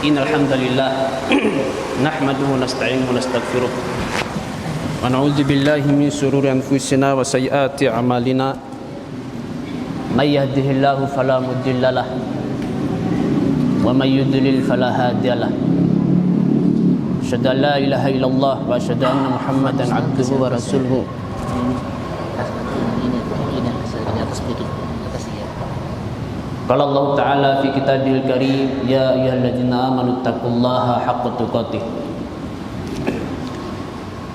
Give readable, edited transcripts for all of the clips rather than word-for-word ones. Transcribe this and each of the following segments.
إن الحمد لله نحمده ونستعينه ونستغفره ونعوذ بالله من شرور أنفسنا وسيئات أعمالنا من يهده الله فلا مضل له ومن يضلل فلا هادي له أشهد أن لا إله إلا الله وأشهد أن محمدا عبده ورسوله. Qala Allah Ta'ala fi kitabil karim, ya ayyuhalladzina amanu taqullaha haqqa tuqatih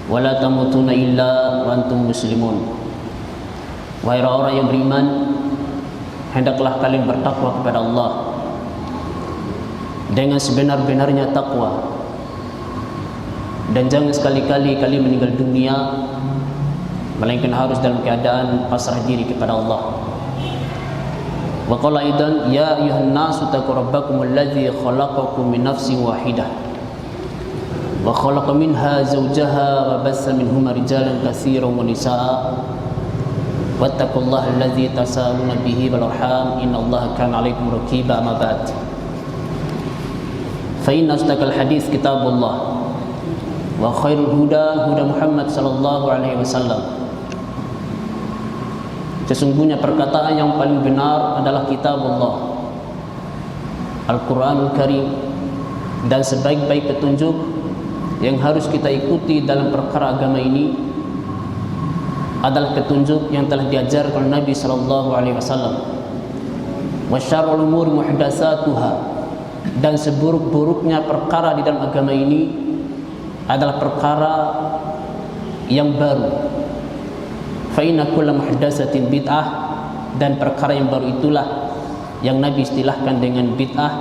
wa la tamutunna illa wa antum muslimun. Wahai orang yang beriman, hendaklah kalian bertakwa kepada Allah dengan sebenar-benarnya takwa, dan jangan sekali-kali kalian meninggal dunia melainkan harus dalam keadaan pasrah diri kepada Allah. Wa qala aidan ya ayyuhan nasu taqu rabbakum alladzi khalaqakum min nafsin wahidah wa khalaqa minha zawjaha wa bassa minhuma rijalan katsiran wa nisaa wattaqullaha alladzi tasaaluna bihi wal arham innallaha kana 'alaikum raqiba. Amma ba'd, fa inna asdaqal hadits kitabullah wa khairul huda huda Muhammad sallallahu alaihi wasallam. Sesungguhnya perkataan yang paling benar adalah kitab Allah, Al-Quranul Karim, dan sebaik-baik petunjuk yang harus kita ikuti dalam perkara agama ini adalah petunjuk yang telah diajarkan oleh Nabi sallallahu alaihi wasallam. Wa syarrul umur muhdatsatuha, dan seburuk-buruknya perkara di dalam agama ini adalah perkara yang baru. Fa inna kulla muhdatsatin bid'ah, dan perkara yang baru itulah yang Nabi istilahkan dengan bid'ah.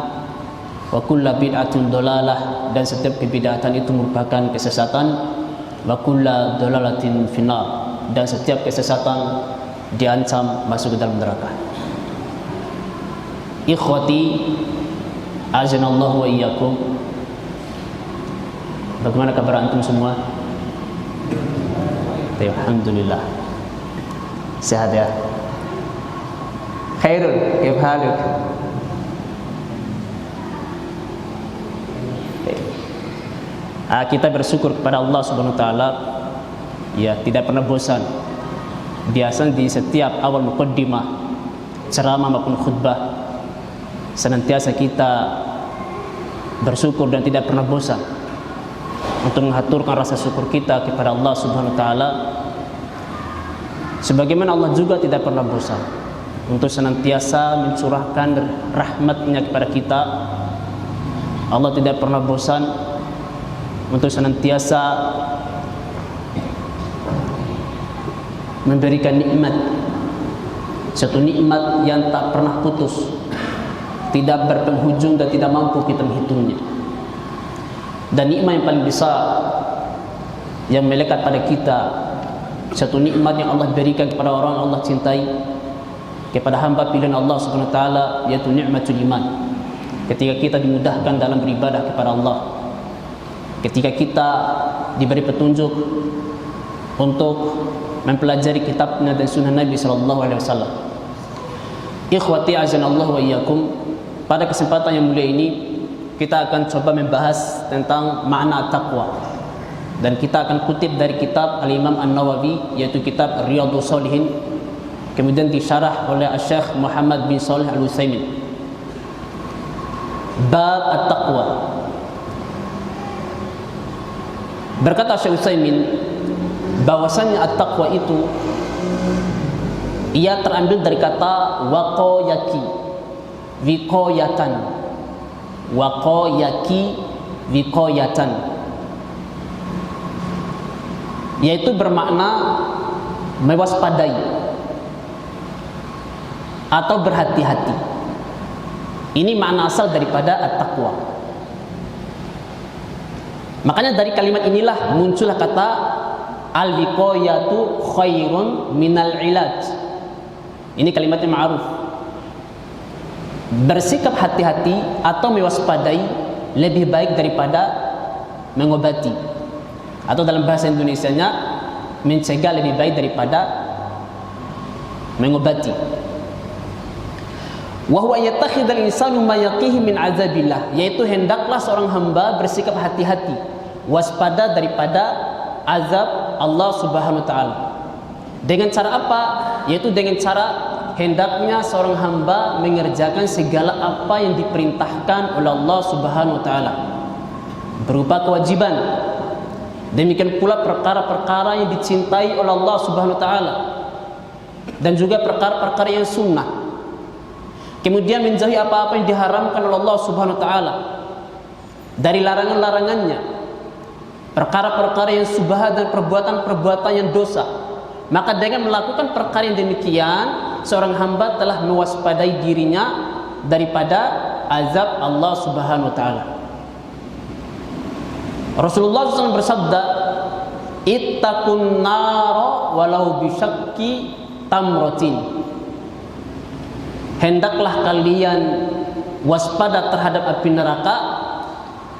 Wa kulla bid'atin dolalah, dan setiap kebid'atan itu merupakan kesesatan. Wa kulla dolalatin finnar, dan setiap kesesatan diancam masuk ke dalam neraka. Ikhwati azanallahu wa iyyakum, bagaimana kabar antum semua? Alhamdulillah, sehat ya. Khairul, kaif haluk? Kita bersyukur kepada Allah Subhanahu wa taala, ya, tidak pernah bosan. Biasanya di setiap awal muqaddimah ceramah maupun khutbah, senantiasa kita bersyukur dan tidak pernah bosan untuk mengaturkan rasa syukur kita kepada Allah Subhanahu wa taala. Sebagaimana Allah juga tidak pernah bosan untuk senantiasa mencurahkan rahmat-Nya kepada kita. Allah tidak pernah bosan untuk senantiasa memberikan nikmat, satu nikmat yang tak pernah putus, tidak berpenghujung dan tidak mampu kita menghitungnya. Dan nikmat yang paling besar yang melekat pada kita, satu nikmat yang Allah berikan kepada orang yang Allah cintai, kepada hamba pilihan Allah Subhanahu wa taala, yaitu nikmatul iman. Ketika kita dimudahkan dalam beribadah kepada Allah, ketika kita diberi petunjuk untuk mempelajari kitabnya dan sunnah Nabi sallallahu alaihi wasallam. Ikhwati azanallahu wa iyyakum, pada kesempatan yang mulia ini kita akan coba membahas tentang makna taqwa, dan kita akan kutip dari kitab Al-Imam An-Nawawi, yaitu kitab Riyadhus Shalihin, kemudian disyarah oleh Syekh Muhammad bin Shalih Al-Utsaimin. Bab at-taqwa. Berkata Syekh Utsaimin bahwasanya at-taqwa itu ia terambil dari kata waqayaki, wiqayatan, waqayaki, wiqayatan, yaitu bermakna mewaspadai atau berhati-hati. Ini makna asal daripada at-taqwa. Makanya dari kalimat inilah muncullah kata al-wiqayatu khairun minal ilaj. Ini kalimatnya ma'ruf. Bersikap hati-hati atau mewaspadai lebih baik daripada mengobati, atau dalam bahasa Indonesianya mencegah lebih baik daripada mengobati. Wa huwa yattakhidul insanu ma yaqihi min azabillah, yaitu hendaklah seorang hamba bersikap hati-hati, waspada daripada azab Allah Subhanahu wa taala. Dengan cara apa? Yaitu dengan cara hendaknya seorang hamba mengerjakan segala apa yang diperintahkan oleh Allah Subhanahu wa taala berupa kewajiban. Demikian pula perkara-perkara yang dicintai oleh Allah Subhanahu wa taala dan juga perkara-perkara yang sunnah. Kemudian menjauhi apa-apa yang diharamkan oleh Allah Subhanahu wa taala dari larangan-larangannya, perkara-perkara yang subhat dan perbuatan-perbuatan yang dosa. Maka dengan melakukan perkara yang demikian, seorang hamba telah mewaspadai dirinya daripada azab Allah Subhanahu wa taala. Rasulullah SAW bersabda, "Ittaqun nara walau bisyakki tamratin." Hendaklah kalian waspada terhadap api neraka,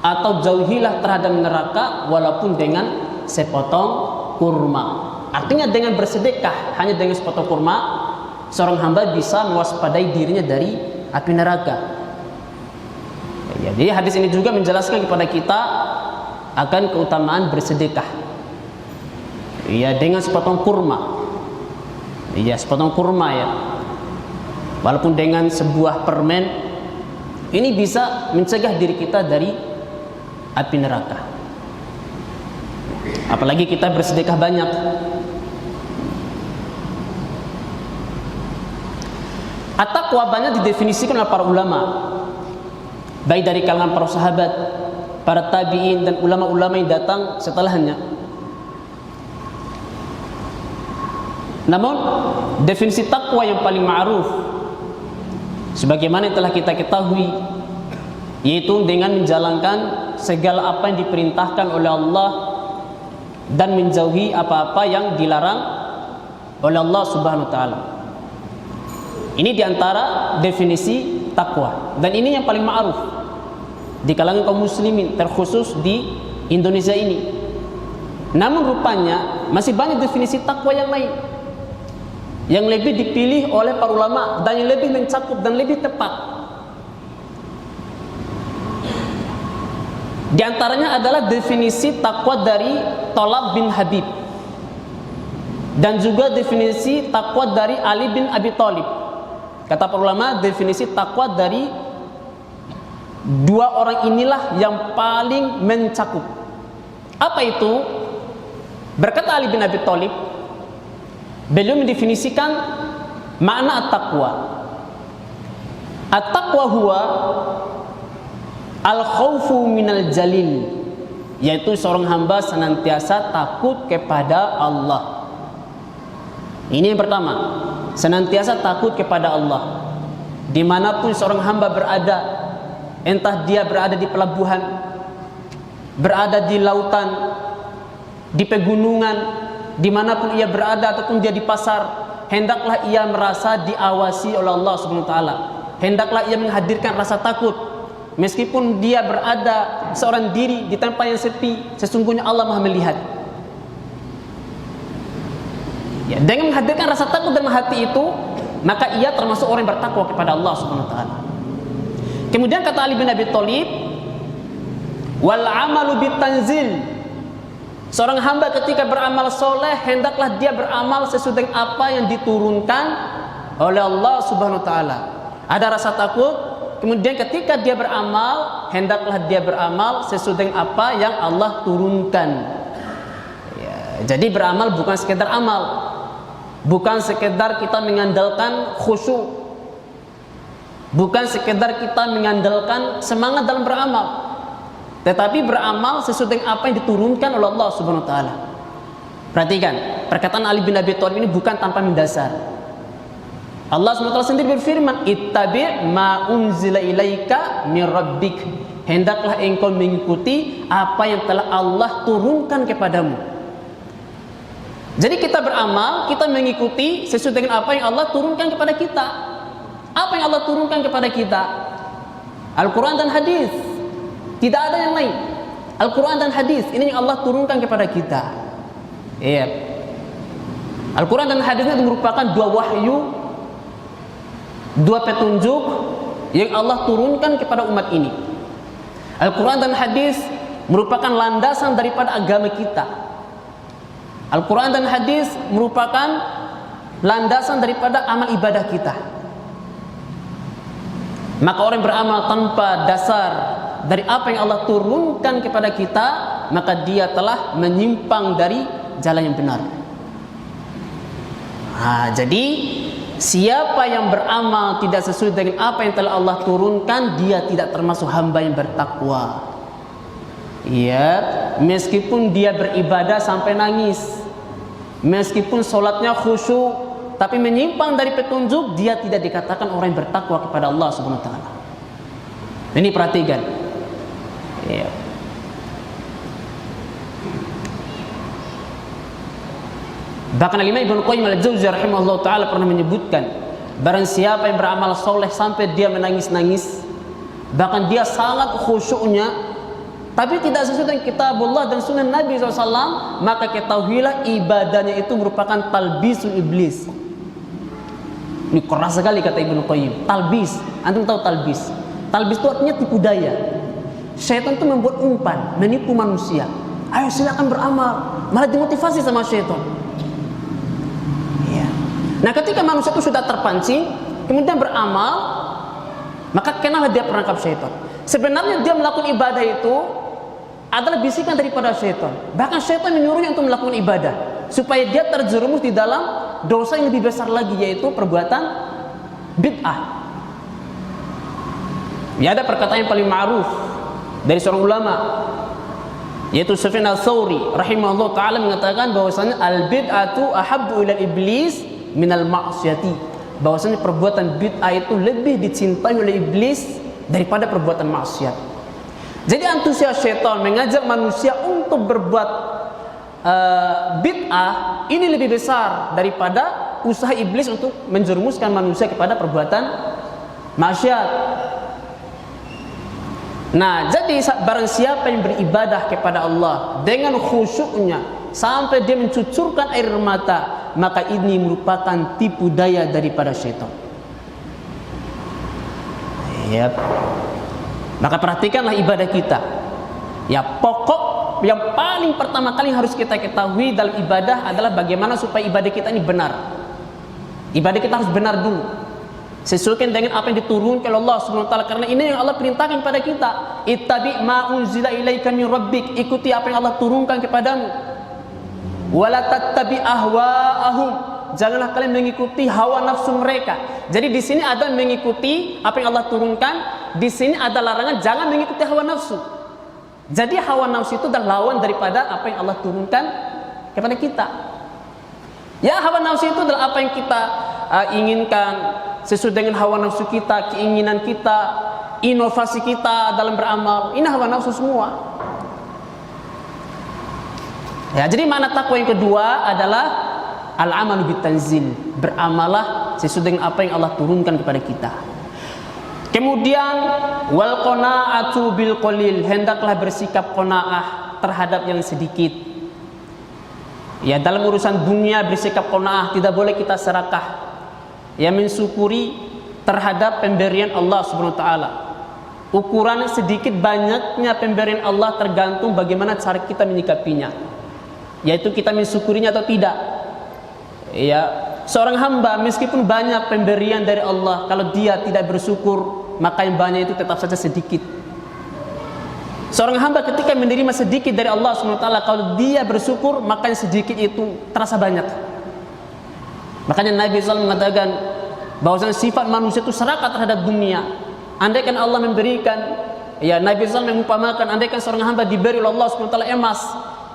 atau jauhilah terhadap neraka walaupun dengan sepotong kurma. Artinya dengan bersedekah hanya dengan sepotong kurma, seorang hamba bisa mewaspadai dirinya dari api neraka. Ya, jadi hadis ini juga menjelaskan kepada kita akan keutamaan bersedekah. Ya, dengan sepotong kurma. Ya, sepotong kurma ya. Walaupun dengan sebuah permen, ini bisa mencegah diri kita dari api neraka. Apalagi kita bersedekah banyak. At-taqwa banyak didefinisikan oleh para ulama, baik dari kalangan para sahabat, para tabi'in, dan ulama-ulama yang datang setelahnya. Namun definisi takwa yang paling ma'ruf, sebagaimana yang telah kita ketahui, yaitu dengan menjalankan segala apa yang diperintahkan oleh Allah dan menjauhi apa-apa yang dilarang oleh Allah Subhanahu wa taala. Ini diantara definisi takwa, dan ini yang paling ma'ruf di kalangan kaum muslimin, terkhusus di Indonesia ini. Namun rupanya masih banyak definisi takwa yang lain yang lebih dipilih oleh para ulama dan yang lebih mencakup dan lebih tepat. Di antaranya adalah definisi takwa dari Thalab bin Habib, dan juga definisi takwa dari Ali bin Abi Thalib. Kata para ulama, definisi takwa dari dua orang inilah yang paling mencakup. Apa itu? Berkata Ali bin Abi Thalib, beliau mendefinisikan makna at-taqwa. At-taqwa huwa al-khawfu minal jalil, yaitu seorang hamba senantiasa takut kepada Allah. Ini yang pertama, senantiasa takut kepada Allah dimanapun seorang hamba berada, entah dia berada di pelabuhan, berada di lautan, di pegunungan, dimanapun ia berada, ataupun dia di pasar, hendaklah ia merasa diawasi oleh Allah Subhanahu wa taala. Hendaklah ia menghadirkan rasa takut meskipun dia berada seorang diri di tempat yang sepi, sesungguhnya Allah Maha melihat. Ya, dengan menghadirkan rasa takut dalam hati itu, maka ia termasuk orang yang bertakwa kepada Allah Subhanahu wa taala. Kemudian kata Ali bin Abi Thalib, wal amalu bitanzil, seorang hamba ketika beramal soleh, hendaklah dia beramal sesuai dengan apa yang diturunkan oleh Allah Subhanahu wa taala. Ada rasa takut, kemudian ketika dia beramal, hendaklah dia beramal sesuai dengan apa yang Allah turunkan. Ya, jadi beramal bukan sekedar amal, bukan sekedar kita mengandalkan khusyuk, bukan sekedar kita mengandalkan semangat dalam beramal, tetapi beramal sesuai dengan apa yang diturunkan oleh Allah Subhanahu wa taala. Perhatikan, perkataan Ali bin Abi Thalib ini bukan tanpa mendasar. Allah Subhanahu wa taala sendiri berfirman, "Ittabi' ma unzila ilaika min rabbik." Hendaklah engkau mengikuti apa yang telah Allah turunkan kepadamu. Jadi kita beramal, kita mengikuti sesuai dengan apa yang Allah turunkan kepada kita. Apa yang Allah turunkan kepada kita? Al-Quran dan hadis. Tidak ada yang lain. Al-Quran dan hadis, ini yang Allah turunkan kepada kita. Iya. Al-Quran dan hadis itu merupakan dua wahyu Dua petunjuk yang Allah turunkan kepada umat ini. Al-Quran dan hadis merupakan landasan daripada agama kita. Al-Quran dan hadis merupakan landasan daripada amal ibadah kita. Maka orang beramal tanpa dasar dari apa yang Allah turunkan kepada kita, maka dia telah menyimpang dari jalan yang benar. Jadi siapa yang beramal tidak sesuai dengan apa yang telah Allah turunkan, dia tidak termasuk hamba yang bertakwa. Ya, meskipun dia beribadah sampai nangis, meskipun sholatnya khusyuk, tapi menyimpang dari petunjuk, dia tidak dikatakan orang yang bertakwa kepada Allah Subhanahu wa taala. Ini perhatikan. Ya. Bahkan Imam Ibnu Qayyim al-Jauziyah rahimahullah taala pernah menyebutkan, barang siapa yang beramal soleh sampai dia menangis-nangis, bahkan dia sangat khusyuknya, tapi tidak sesuai dengan kitabullah dan sunnah Nabi SAW, maka ketahuilah ibadahnya itu merupakan talbisul iblis. Ini keras sekali kata Ibnu Qayyim. Talbis, antum tahu talbis? Talbis itu artinya tipu daya. Syaitan itu membuat umpan, menipu manusia. Ayo silakan beramal, malah dimotivasi sama syaitan. Nah, ketika manusia itu sudah terpancing, kemudian beramal, maka kenalah dia perangkap syaitan. Sebenarnya dia melakukan ibadah itu adalah bisikan daripada syaitan. Bahkan syaitan menyuruhnya untuk melakukan ibadah, supaya dia terjerumus di dalam dosa yang lebih besar lagi, yaitu perbuatan bid'ah. Ya, ada perkataan yang paling ma'ruf dari seorang ulama, yaitu Sufyan al-Thawri rahimahullah ta'ala mengatakan bahwasanya al-bid'atu ahabbu ila iblis minal ma'siyati, bahwasanya perbuatan bid'ah itu lebih dicintai oleh iblis daripada perbuatan maksiat. Jadi antusias syaitan mengajak manusia untuk berbuat bid'ah ini lebih besar daripada usaha iblis untuk menjerumuskan manusia kepada perbuatan maksiat. Nah, jadi barang siapa yang beribadah kepada Allah dengan khusyuknya sampai dia mencucurkan air mata, maka ini merupakan tipu daya daripada syaitan. Yap. Maka perhatikanlah ibadah kita. Ya, pokok yang paling pertama kali harus kita ketahui dalam ibadah adalah bagaimana supaya ibadah kita ini benar. Ibadah kita harus benar dulu, sesuaikan dengan apa yang diturunkan oleh Allah Subhanahu wa taala, karena ini yang Allah perintahkan kepada kita. Ittabi ma unzila ilaika min rabbik, ikuti apa yang Allah turunkan kepadamu. Wala tattabi ahwa'ahum, janganlah kalian mengikuti hawa nafsu mereka. Jadi di sini ada mengikuti apa yang Allah turunkan, di sini ada larangan jangan mengikuti hawa nafsu. Jadi hawa nafsu itu adalah lawan daripada apa yang Allah turunkan kepada kita. Ya, hawa nafsu itu adalah apa yang kita inginkan, sesuai dengan hawa nafsu kita, keinginan kita, inovasi kita dalam beramal. Ini hawa nafsu semua. Ya, jadi makna takwa yang kedua adalah al-amalu bitanzil, beramalah sesuai dengan apa yang Allah turunkan kepada kita. Kemudian wal qanaa'atu bil qalil, hendaklah bersikap qanaah terhadap yang sedikit. Ya, dalam urusan dunia bersikap qanaah, tidak boleh kita serakah. Ya, mensyukuri terhadap pemberian Allah Subhanahu wa taala. Ukuran sedikit banyaknya pemberian Allah tergantung bagaimana cara kita menyikapinya, yaitu kita mensyukurinya atau tidak. Ya, seorang hamba meskipun banyak pemberian dari Allah, kalau dia tidak bersyukur, maka yang banyak itu tetap saja sedikit. Seorang hamba ketika menerima sedikit dari Allah SWT, kalau dia bersyukur, maka yang sedikit itu terasa banyak. Makanya Nabi SAW mengatakan bahwasanya sifat manusia itu serakah terhadap dunia. Andaikan Allah memberikan, ya, Nabi SAW mengumpamakan, andaikan seorang hamba diberi oleh Allah SWT emas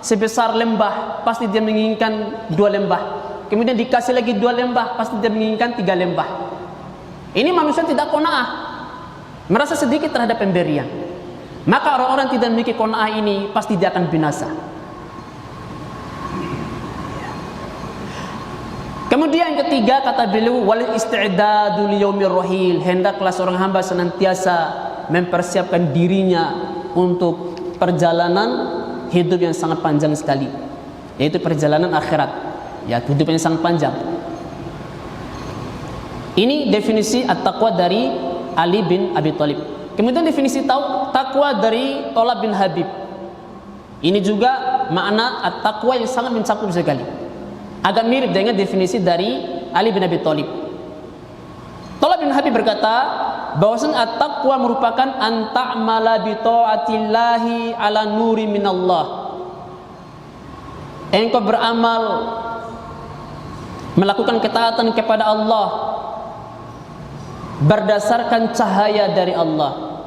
sebesar lembah, pasti dia menginginkan 2 lembah. Kemudian dikasih lagi 2 lembah, pasti dia menginginkan 3 lembah. Ini manusia tidak qanaah, merasa sedikit terhadap pemberian. Maka orang-orang tidak memiliki qanaah ini pasti dia akan binasa. Kemudian yang ketiga kata beliau, wal isti'dadu liyaumir rahil, hendaklah seorang hamba senantiasa mempersiapkan dirinya untuk perjalanan hidup yang sangat panjang sekali, yaitu perjalanan akhirat. Ya, hidup yang sangat panjang. Ini definisi at-taqwa dari Ali bin Abi Thalib. Kemudian definisi takwa dari Thalab bin Habib. Ini juga makna at-taqwa yang sangat mencakup sekali. Agak mirip dengan definisi dari Ali bin Abi Thalib. Thalab bin Habib berkata bahwasanya at-taqwa merupakan an ta'mala bi ta'atillahi ala nuri minallah. Engkau beramal melakukan ketaatan kepada Allah berdasarkan cahaya dari Allah,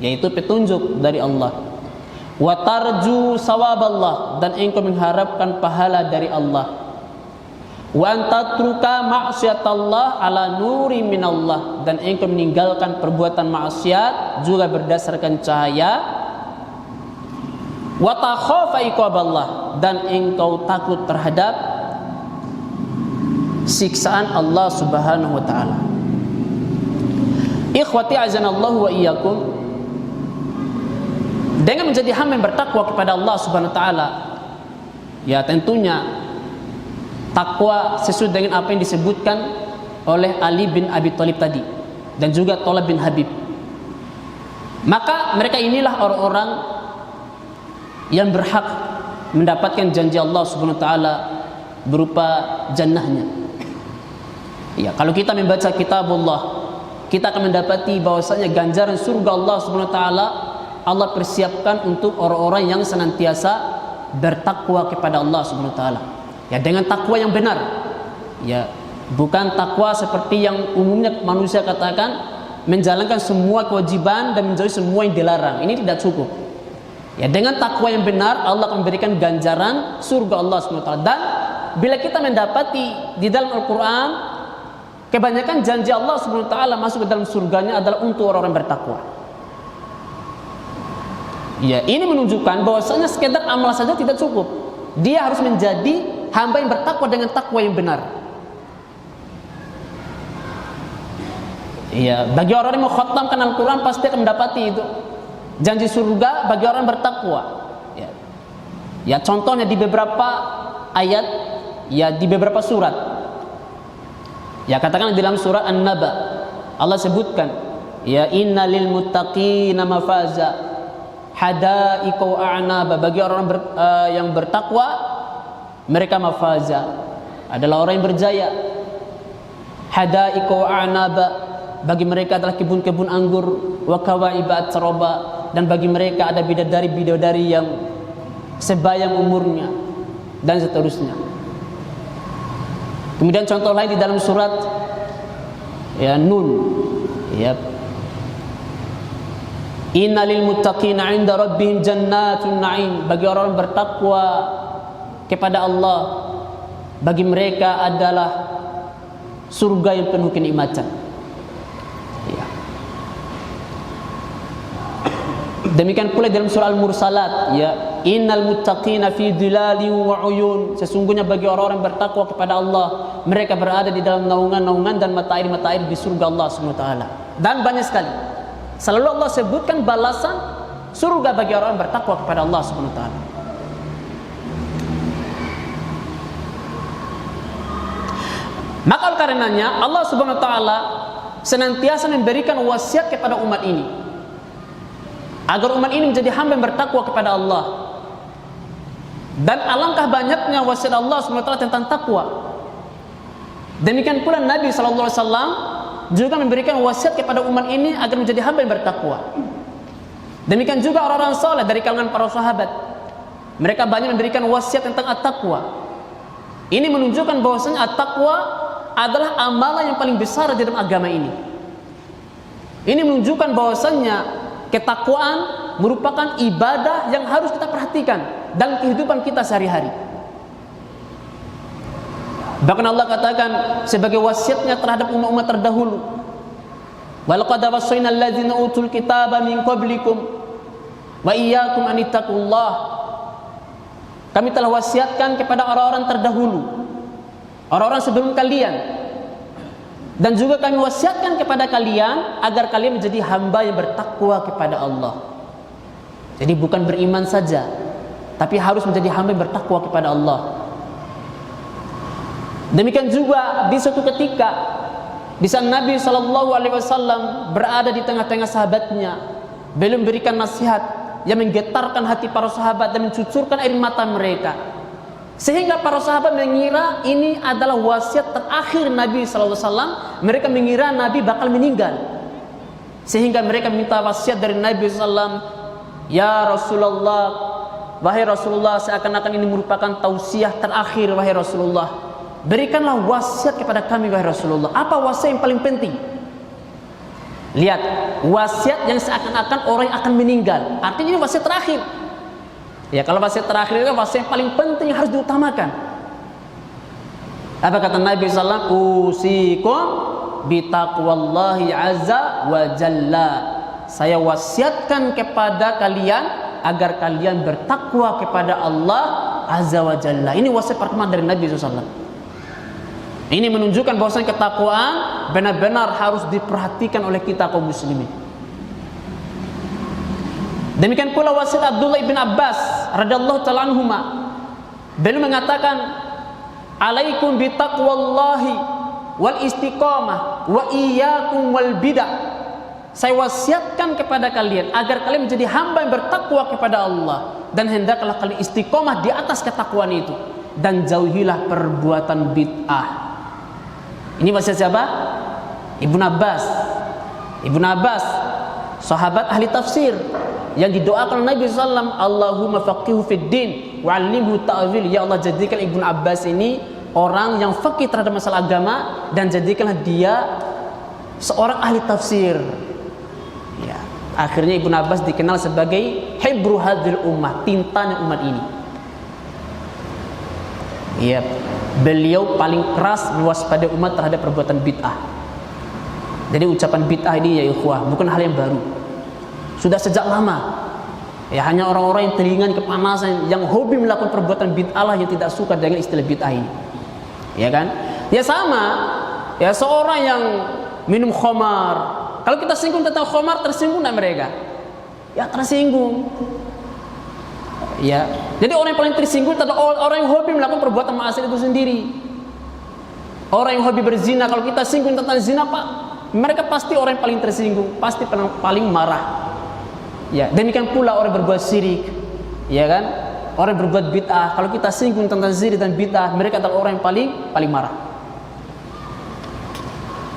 yaitu petunjuk dari Allah. Wa tarju sawaballah, dan engkau mengharapkan pahala dari Allah. Wa antatruka ma'siyatallah ala nuri minallah, dan engkau meninggalkan perbuatan maksiat juga berdasarkan cahaya. Wa takhafa iqaballah, dan engkau takut terhadap siksaan Allah Subhanahu wa taala. Ikhwati azanallahu wa iyyakum, dengan menjadi hamba yang bertakwa kepada Allah Subhanahu wa taala, ya tentunya takwa sesuai dengan apa yang disebutkan oleh Ali bin Abi Thalib tadi dan juga Thalab bin Habib. Maka mereka inilah orang-orang yang berhak mendapatkan janji Allah Subhanahu wa taala berupa jannahnya. Ya, kalau kita membaca kitabullah, kita akan mendapati bahwasanya ganjaran surga Allah Subhanahu wa taala Allah persiapkan untuk orang-orang yang senantiasa bertakwa kepada Allah Subhanahu wa taala. Ya, dengan takwa yang benar. Ya, bukan takwa seperti yang umumnya manusia katakan, menjalankan semua kewajiban dan menjauhi semua yang dilarang. Ini tidak cukup. Ya, dengan takwa yang benar Allah akan memberikan ganjaran surga Allah Subhanahu wa taala. Dan bila kita mendapati di dalam Al-Qur'an kebanyakan janji Allah Subhanahu wa taala masuk ke dalam surganya adalah untuk orang-orang bertakwa. Ya, ini menunjukkan bahwasanya sekedar amal saja tidak cukup. Dia harus menjadi hamba yang bertakwa dengan takwa yang benar. Ya, bagi orang yang mengkhatamkan Al-Qur'an pasti akan mendapati itu janji surga bagi orang bertakwa. Ya. Ya, contohnya di beberapa ayat, ya di beberapa surat. Ya, katakan di dalam surah An-Naba Allah sebutkan, ya innalil muttaqina mafaza hadaiqa wa a'naba, bagi orang yang bertakwa mereka mafaza adalah orang yang berjaya. Hadaiqa wa a'naba, bagi mereka adalah kebun-kebun anggur. Wa kawaiba atraba, dan bagi mereka ada bidadari-bidadari yang sebayang umurnya, dan seterusnya. Kemudian contoh lain di dalam surat ya Nun, ya innalil muttaqina 'inda rabbihim jannatun na'im, bagi orang bertakwa kepada Allah bagi mereka adalah surga yang penuh kenikmatan. Ya. Demikian pula dalam surah Al-Mursalat, ya innal muttaqina fi dhilalin wa 'uyun, sesungguhnya bagi orang-orang bertakwa kepada Allah mereka berada di dalam naungan-naungan dan mata air di surga Allah Subhanahu wa taala. Dan banyak sekali selalu Allah sebutkan balasan surga bagi orang bertakwa kepada Allah Subhanahu wa taala. Maka karenanya Allah Subhanahu wa taala senantiasa memberikan wasiat kepada umat ini agar umat ini menjadi hamba yang bertakwa kepada Allah. Dan alangkah banyaknya wasiat Allah Subhanahu wa taala tentang takwa. Demikian pula Nabi sallallahu alaihi wasallam juga memberikan wasiat kepada umat ini agar menjadi hamba yang bertakwa. Demikian juga orang-orang saleh dari kalangan para sahabat. Mereka banyak memberikan wasiat tentang at-taqwa. Ini menunjukkan bahwasanya at-taqwa adalah amalan yang paling besar di dalam agama ini. Ini menunjukkan bahwasanya ketakwaan merupakan ibadah yang harus kita perhatikan dalam kehidupan kita sehari-hari. Bahkan Allah katakan sebagai wasiatnya terhadap umat-umat terdahulu, walaqad wasaynal ladzina utul kitaba min qablikum wa iyyakum an ittaqullah. Kami telah wasiatkan kepada orang-orang terdahulu, orang-orang sebelum kalian, dan juga kami wasiatkan kepada kalian agar kalian menjadi hamba yang bertakwa kepada Allah. Jadi bukan beriman saja, tapi harus menjadi hamba yang bertakwa kepada Allah. Demikian juga di suatu ketika Di saat Nabi SAW berada di tengah-tengah sahabatnya, beliau memberikan nasihat yang menggetarkan hati para sahabat dan mencucurkan air mata mereka, sehingga para sahabat mengira ini adalah wasiat terakhir Nabi SAW. Mereka mengira Nabi bakal meninggal, sehingga mereka minta wasiat dari Nabi SAW. Ya Rasulullah, wahai Rasulullah, seakan-akan ini merupakan tausiah terakhir. Wahai Rasulullah, berikanlah wasiat kepada kami. Wahai Rasulullah, apa wasiat yang paling penting? Lihat, wasiat yang seakan-akan orang yang akan meninggal, artinya ini wasiat terakhir. Ya, kalau wasiat terakhir itu wasiat yang paling penting yang harus diutamakan. Apa kata Nabi SAW? Usikum bitaqwallahi azza wa jalla. Saya wasiatkan kepada kalian agar kalian bertakwa kepada Allah azza wa jalla. Ini wasiat pertama dari Nabi SAW. Ini menunjukkan bahwasanya ketakwaan benar-benar harus diperhatikan oleh kita kaum muslimin. Demikian pula wasiat Abdullah bin Abbas radhiyallahu ta'ala anhuma. Beliau mengatakan, "Alaikum bitaqwallahi wal istiqamah wa iyyakum wal bidah." Saya wasiatkan kepada kalian agar kalian menjadi hamba yang bertakwa kepada Allah, dan hendaklah kalian istiqamah di atas ketakwaan itu, dan jauhilah perbuatan bid'ah. Ini wasiat siapa? Ibnu Abbas. Ibnu Abbas, sahabat ahli tafsir, yang didoakan Nabi SAW, Allahumma faqihu fid din wa'allimhu ta'wil. Ya Allah, jadikan Ibnu Abbas ini orang yang faqih terhadap masalah agama, dan jadikanlah dia seorang ahli tafsir. Ya, akhirnya Ibnu Abbas dikenal sebagai hibru hadhil ummah, tintanya umat ini. Ya, beliau paling keras mewaspadai umat terhadap perbuatan bid'ah. Jadi ucapan bid'ah ini ya ikhwah, bukan hal yang baru. Sudah sejak lama. Ya, hanya orang-orang yang telingan kepanasan, yang hobi melakukan perbuatan bid'ah lah yang tidak suka dengan istilah bid'ah ini. Ya kan? Ya sama, ya seorang yang minum khamar. Kalau kita singgung tentang khamar, tersinggung enggak mereka? Ya tersinggung. Ya. Jadi orang yang paling tersinggung adalah orang yang hobi melakukan perbuatan maksiat itu sendiri. Orang yang hobi berzina, kalau kita singgung tentang zina, Pak, mereka pasti orang yang paling tersinggung, pasti paling marah. Ya, demikian pula orang berbuat syirik, ya kan? Orang berbuat bid'ah, kalau kita singgung tentang syirik dan bid'ah, mereka adalah orang yang paling marah.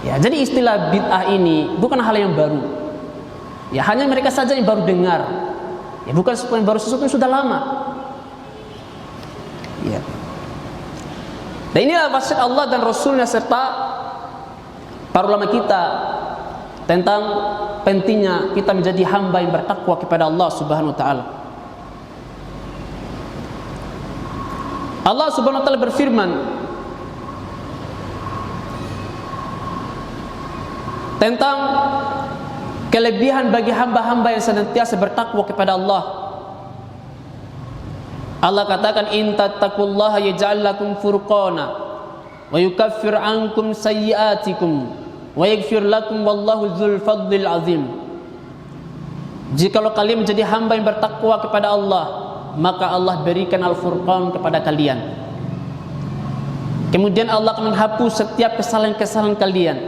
Ya, jadi istilah bid'ah ini bukan hal yang baru. Ya, hanya mereka saja yang baru dengar. Ya, bukan sesuatu yang baru, sesuatu yang sudah lama. Ya. Dan inilah wasiat Allah dan Rasulnya serta para ulama kita tentang pentingnya kita menjadi hamba yang bertakwa kepada Allah Subhanahu wa taala. Allah Subhanahu wa taala berfirman tentang kelebihan bagi hamba-hamba yang senantiasa bertakwa kepada Allah. Allah katakan, in tattaqullaha yaj'al lakum furqana wa yukaffir ankum sayyi'atikum wa yaghfir lakum wallahu dzul fadlil azim. Jikalau kalian menjadi hamba yang bertakwa kepada Allah, maka Allah berikan Al-Furqan kepada kalian. Kemudian Allah akan menghapus setiap kesalahan-kesalahan kalian,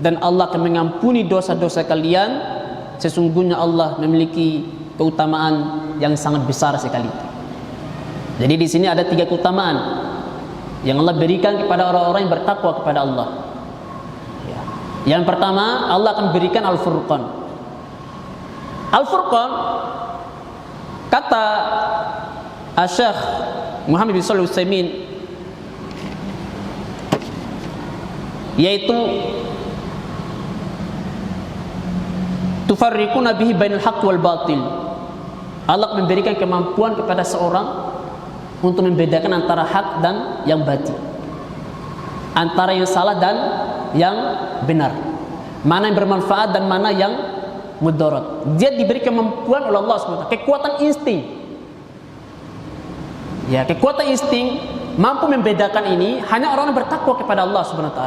dan Allah akan mengampuni dosa-dosa kalian. Sesungguhnya Allah memiliki keutamaan yang sangat besar sekali. Jadi di sini ada 3 keutamaan yang Allah berikan kepada orang-orang yang bertakwa kepada Allah. Ya. Yang pertama, Allah akan berikan Al-Furqan. Al-Furqan, kata Syekh Muhammad bin Shalih Al-Utsaimin, yaitu tufarriquna bihi bainal haqq wal batil. Allah memberikan kemampuan kepada seorang untuk membedakan antara hak dan yang batil, antara yang salah dan yang benar, mana yang bermanfaat dan mana yang mudarat. Dia diberi kemampuan oleh Allah SWT, kekuatan insting. Ya, kekuatan insting mampu membedakan ini hanya orang yang bertakwa kepada Allah SWT.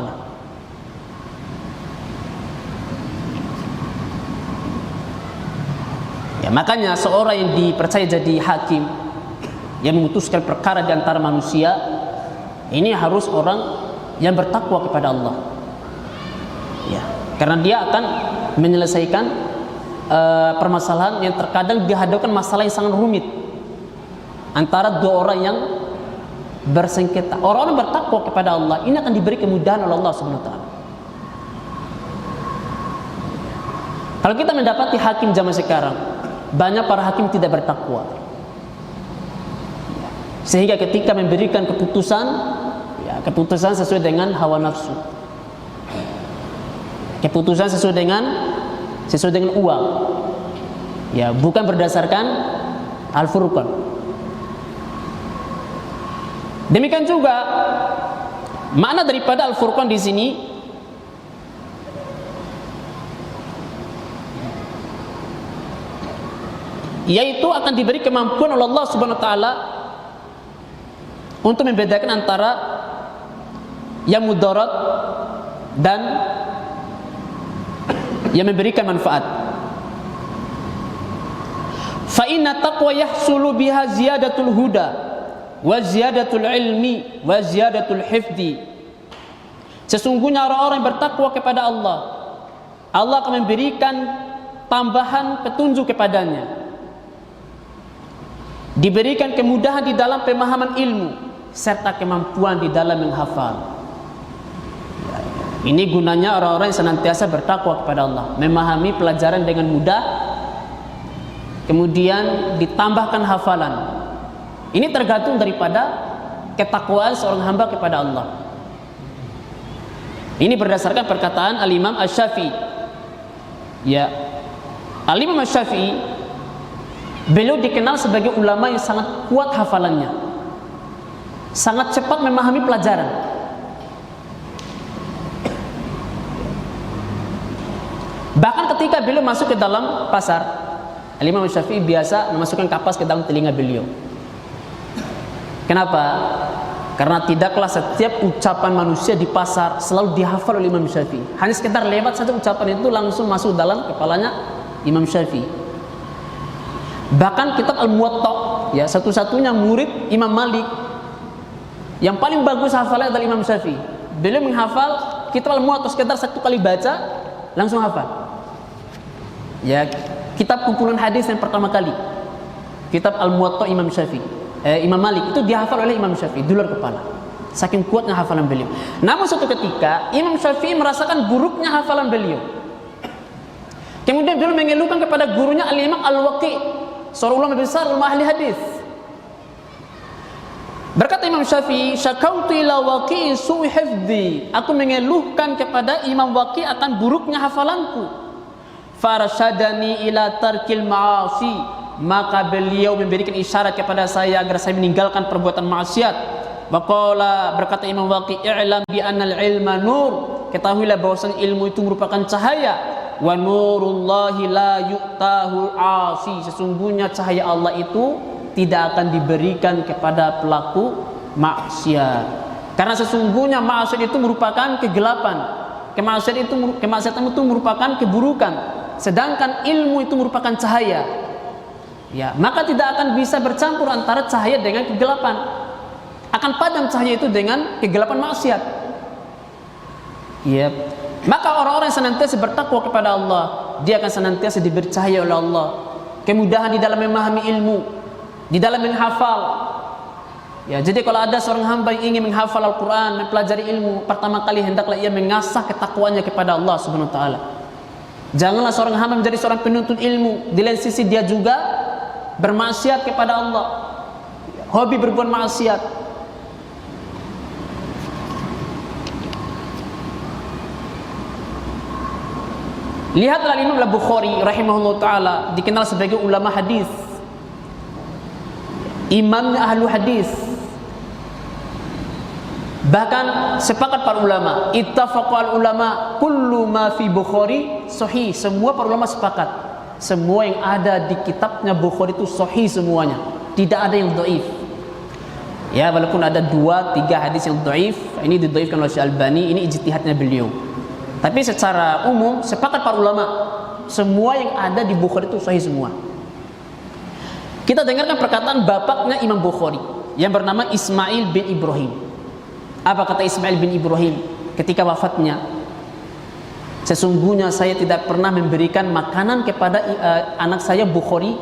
Ya, makanya seorang yang dipercaya jadi hakim yang memutuskan perkara di antara manusia, ini harus orang yang bertakwa kepada Allah. Ya, karena dia akan menyelesaikan permasalahan yang terkadang dihadapkan masalah yang sangat rumit antara dua orang yang bersengketa. Orang-orang bertakwa kepada Allah ini akan diberi kemudahan oleh Allah Subhanahu wa taala. Kalau kita mendapati hakim zaman sekarang, banyak para hakim tidak bertakwa, sehingga ketika memberikan keputusan, ya, keputusan sesuai dengan hawa nafsu, keputusan sesuai dengan uang, ya, bukan berdasarkan Al-Furqan. Demikian juga makna daripada Al-Furqan di sini yaitu akan diberi kemampuan oleh Allah Subhanahu wa taala untuk membedakan antara yang mudarat dan yang memberikan manfaat. Fa inna taqwa yahsulu biha ziyadatul huda wa ziyadatul ilmi wa ziyadatul hifdi. Sesungguhnya orang-orang yang bertakwa kepada Allah, Allah akan memberikan tambahan petunjuk kepadanya, diberikan kemudahan di dalam pemahaman ilmu serta kemampuan di dalam menghafal. Ini gunanya orang-orang yang senantiasa bertakwa kepada Allah, memahami pelajaran dengan mudah, kemudian ditambahkan hafalan. Ini tergantung daripada ketakwaan seorang hamba kepada Allah. Ini berdasarkan perkataan Al-Imam Asy-Syafi'i. Ya, Al-Imam Asy-Syafi'i, beliau dikenal sebagai ulama yang sangat kuat hafalannya, sangat cepat memahami pelajaran. Bahkan ketika beliau masuk ke dalam pasar, Al-Imam Syafi'i biasa memasukkan kapas ke dalam telinga beliau. Kenapa? Karena tidaklah setiap ucapan manusia di pasar selalu dihafal oleh Imam Syafi'i. Hanya sekedar lewat satu ucapan itu langsung masuk dalam kepalanya Imam Syafi'i. Bahkan kitab Al-Muwatta, ya, satu-satunya murid Imam Malik yang paling bagus hafalannya adalah Imam Syafi'i. Beliau menghafal kitab Al-Muwatta sekedar satu kali baca langsung hafal. Ya, kitab kumpulan hadis yang pertama kali, kitab Al-Muwatta Imam Syafi'i, Imam Malik itu dihafal oleh Imam Syafi'i di luar kepala. Saking kuatnya hafalan beliau. Namun suatu ketika Imam Syafi'i merasakan buruknya hafalan beliau. Kemudian beliau mengeluhkan kepada gurunya Al-Imam Al-Waqi', seorang ulama besar, ulama ahli hadis. Berkata Imam Syafi'i, "Syakautu ila Waqi'i su'i hifdzi." Aku mengeluhkan kepada Imam Waqi' akan buruknya hafalanku. Farsyadani ila tarkil ma'asi. Maka beliau memberikan isyarat kepada saya agar saya meninggalkan perbuatan maksiat. Waqala, berkata Imam Waqi', "I'lam bi annal ilma nur." Ketahuilah bahwasanya ilmu itu merupakan cahaya. Wa nurullahi la yu'tahu 'asi. Sesungguhnya cahaya Allah itu tidak akan diberikan kepada pelaku maksiat. Karena sesungguhnya maksiat itu merupakan kegelapan. Kemaksiatan itu merupakan keburukan. Sedangkan ilmu itu merupakan cahaya. Ya, maka tidak akan bisa bercampur antara cahaya dengan kegelapan. Akan padam cahaya itu dengan kegelapan maksiat. Ya. Maka orang-orang yang senantiasa bertakwa kepada Allah, dia akan senantiasa diberi cahaya oleh Allah, kemudahan di dalam memahami ilmu, di dalam menghafal. Ya, jadi kalau ada seorang hamba yang ingin menghafal Al-Quran, mempelajari ilmu, pertama kali hendaklah ia mengasah ketakwaannya kepada Allah Subhanahu wa taala. Janganlah seorang hamba menjadi seorang penuntut ilmu, di lain sisi dia juga bermaksiat kepada Allah, hobi berbuat maksiat. Lihatlah Imam Al-Bukhari rahimahullah ta'ala, dikenal sebagai ulama hadis, imam ahlu hadis. Bahkan sepakat para ulama, ittafaqal ulama kullu ma fi Bukhari sahih. Semua para ulama sepakat, semua yang ada di kitabnya Bukhari itu sahih semuanya, tidak ada yang dhaif. Ya, walaupun ada 2-3 hadis yang dhaif, ini didhaifkan oleh Syekh Albani, ini ijtihadnya beliau. Tapi secara umum sepakat para ulama, semua yang ada di Bukhari itu sahih semua. Kita dengarkan perkataan bapaknya Imam Bukhari yang bernama Ismail bin Ibrahim. Apa kata Ismail bin Ibrahim ketika wafatnya? sesungguhnya saya tidak pernah memberikan makanan kepada anak saya Bukhari,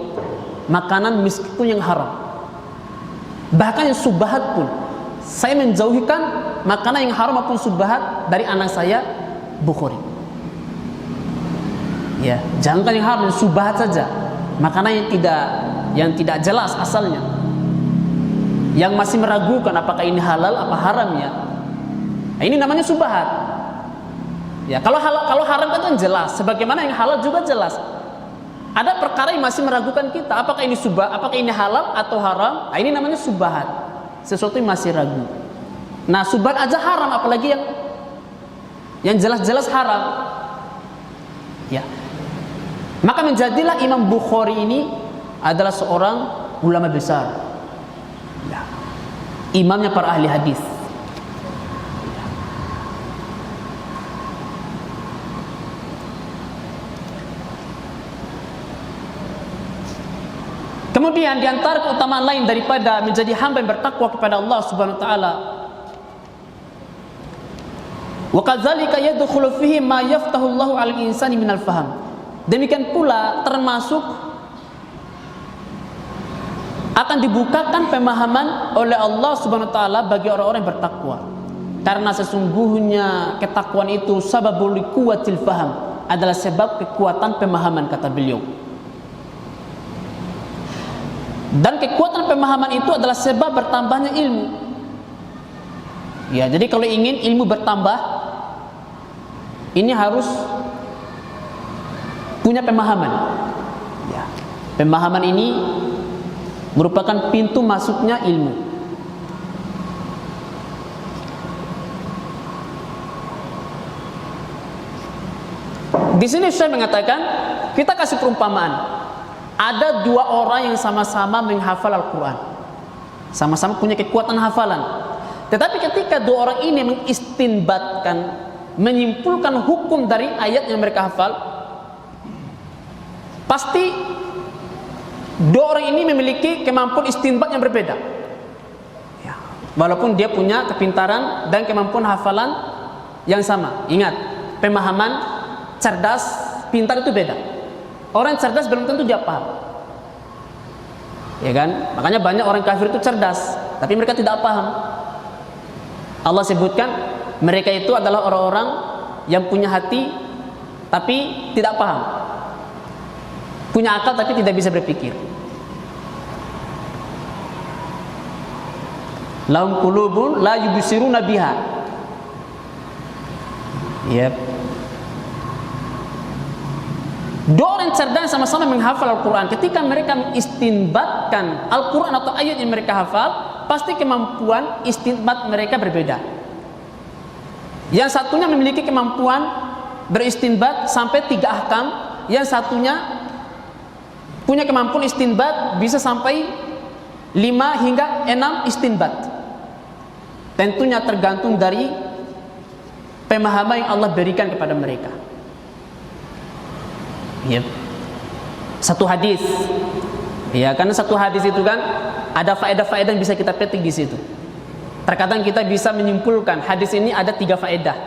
makanan meskipun yang haram, bahkan yang subhat pun saya menjauhikan makanan yang haram maupun subhat dari anak saya Bukhari. Ya, jangan yang haram, yang subhat saja, makanan yang tidak jelas asalnya, yang masih meragukan apakah ini halal apa haram ya. Nah, ini namanya subhat. Ya, kalau haram kan jelas, sebagaimana yang halal juga jelas. Ada perkara yang masih meragukan kita, apakah ini apakah ini halal atau haram? Nah, ini namanya subhat. Sesuatu yang masih ragu. Nah, subhat aja haram, apalagi yang jelas-jelas haram. Ya. Maka menjadilah Imam Bukhari ini adalah seorang ulama besar. Ya. Imamnya para ahli hadis. Kemudian di antara keutamaan lain daripada menjadi hamba yang bertakwa kepada Allah Subhanahu wa taala, wa kadzalika yadkhulu fihi ma yaftahu Allahu 'alal insani minal faham. Demikian pula termasuk akan dibukakan pemahaman oleh Allah Subhanahu wa taala bagi orang-orang yang bertakwa. Karena sesungguhnya ketakwaan itu sababul quwwatil faham, adalah sebab kekuatan pemahaman, kata beliau. Dan kekuatan pemahaman itu adalah sebab bertambahnya ilmu. Ya, jadi kalau ingin ilmu bertambah, ini harus punya pemahaman. Ya, pemahaman ini merupakan pintu masuknya ilmu. Di sini saya mengatakan, kita kasih perumpamaan. Ada dua orang yang sama-sama menghafal Al-Quran, sama-sama punya kekuatan hafalan. Tetapi ketika dua orang ini mengistinbatkan, menyimpulkan hukum dari ayat yang mereka hafal, pasti dua orang ini memiliki kemampuan istinbat yang berbeda. Ya, walaupun dia punya kepintaran dan kemampuan hafalan yang sama. Ingat, pemahaman, cerdas, pintar itu beda. Orang cerdas belum tentu dia paham. Ya kan? Makanya banyak orang kafir itu cerdas, tapi mereka tidak paham. Allah sebutkan mereka itu adalah orang-orang yang punya hati tapi tidak paham, punya akal tapi tidak bisa berpikir. Lahum qulubun la yubsiruna biha. Yep. Dua orang cerdas sama-sama menghafal Al-Quran. Ketika mereka mengistinbatkan Al-Quran atau ayat yang mereka hafal, pasti kemampuan istinbat mereka berbeda. Yang satunya memiliki kemampuan beristinbat sampai 3 ahkam, yang satunya punya kemampuan istinbat bisa sampai 5 hingga 6 istinbat. Tentunya tergantung dari pemahaman yang Allah berikan kepada mereka. Ya. Satu hadis, ya, karena satu hadis itu kan ada faedah-faedah yang bisa kita petik di situ. Terkadang kita bisa menyimpulkan hadis ini ada 3 faedah.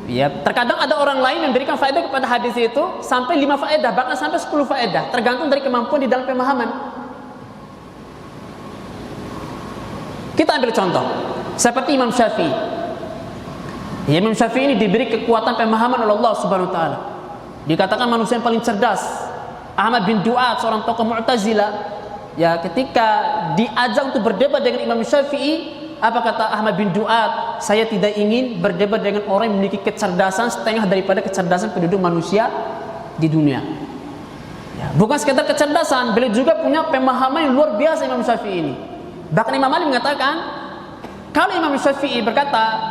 Ya, terkadang ada orang lain memberikan faedah kepada hadis itu sampai 5 faedah, bahkan sampai 10 faedah, tergantung dari kemampuan di dalam pemahaman. Kita ambil contoh seperti Imam Syafi'i. Ya, Imam Syafi'i ini diberi kekuatan pemahaman oleh Allah Subhanahu wa taala. Dikatakan manusia yang paling cerdas. Ahmad bin Du'ad, seorang tokoh Mu'tazilah, ya, ketika diajak untuk berdebat dengan Imam Syafi'i, apa kata Ahmad bin Du'ad? Saya tidak ingin berdebat dengan orang yang memiliki kecerdasan setengah daripada kecerdasan penduduk manusia di dunia. Ya, bukan sekedar kecerdasan, beliau juga punya pemahaman yang luar biasa Imam Syafi'i ini. Bahkan Imam Malik mengatakan, kalau Imam Syafi'i berkata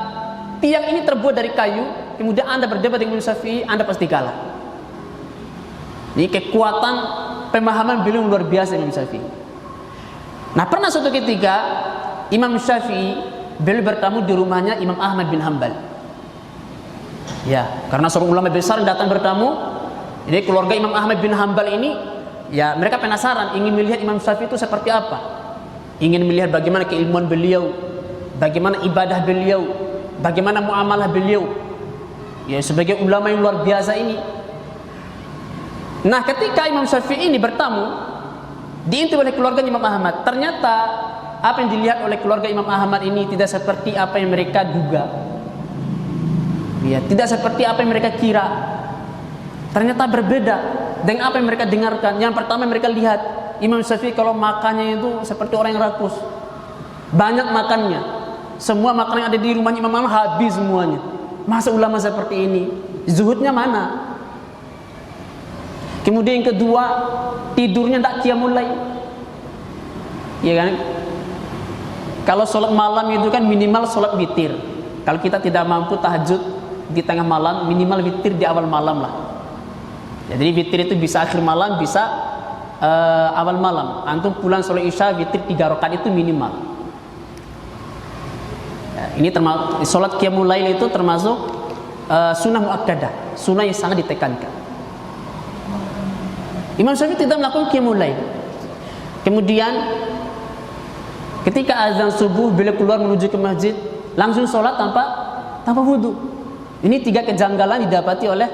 tiang ini terbuat dari kayu, kemudian Anda berdebat dengan Imam Syafi'i, Anda pasti kalah. Ini kekuatan pemahaman beliau luar biasa Imam Syafi'i. Nah, pernah suatu ketika Imam Syafi'i beliau bertamu di rumahnya Imam Ahmad bin Hanbal. Ya, karena seorang ulama besar datang bertamu. Jadi keluarga Imam Ahmad bin Hanbal ini, ya, mereka penasaran, ingin melihat Imam Syafi'i itu seperti apa. Ingin melihat bagaimana keilmuan beliau, bagaimana ibadah beliau, bagaimana muamalah beliau. ya sebagai ulama yang luar biasa ini. Nah, ketika Imam Syafi'i ini bertamu, diintip oleh keluarga Imam Ahmad, ternyata apa yang dilihat oleh keluarga Imam Ahmad ini tidak seperti apa yang mereka duga. Ya, tidak seperti apa yang mereka kira. Ternyata berbeda dengan apa yang mereka dengarkan. Yang pertama mereka lihat Imam Syafi'i kalau makannya itu seperti orang yang rakus. Banyak makannya. Semua makanan yang ada di rumahnya Imam Ahmad habis semuanya. Masa ulama seperti ini? Zuhudnya mana? Kemudian yang kedua, tidurnya tidak qiyamul lail. Ya kan? Kalau sholat malam itu kan minimal sholat witir. Kalau kita tidak mampu tahajud di tengah malam, minimal witir di awal malam lah. Jadi witir itu bisa akhir malam, bisa awal malam. Antum pulang sholat isya witir 3 rakaat itu minimal. Ya, ini termasuk sholat qiyamul lail itu termasuk sunnah muakkadah, sunnah yang sangat ditekankan. Imam Syafi'i tidak melakukan qiyamul lail. Kemudian ketika azan subuh beliau keluar menuju ke masjid, langsung sholat tanpa wudu. Ini 3 kejanggalan didapati oleh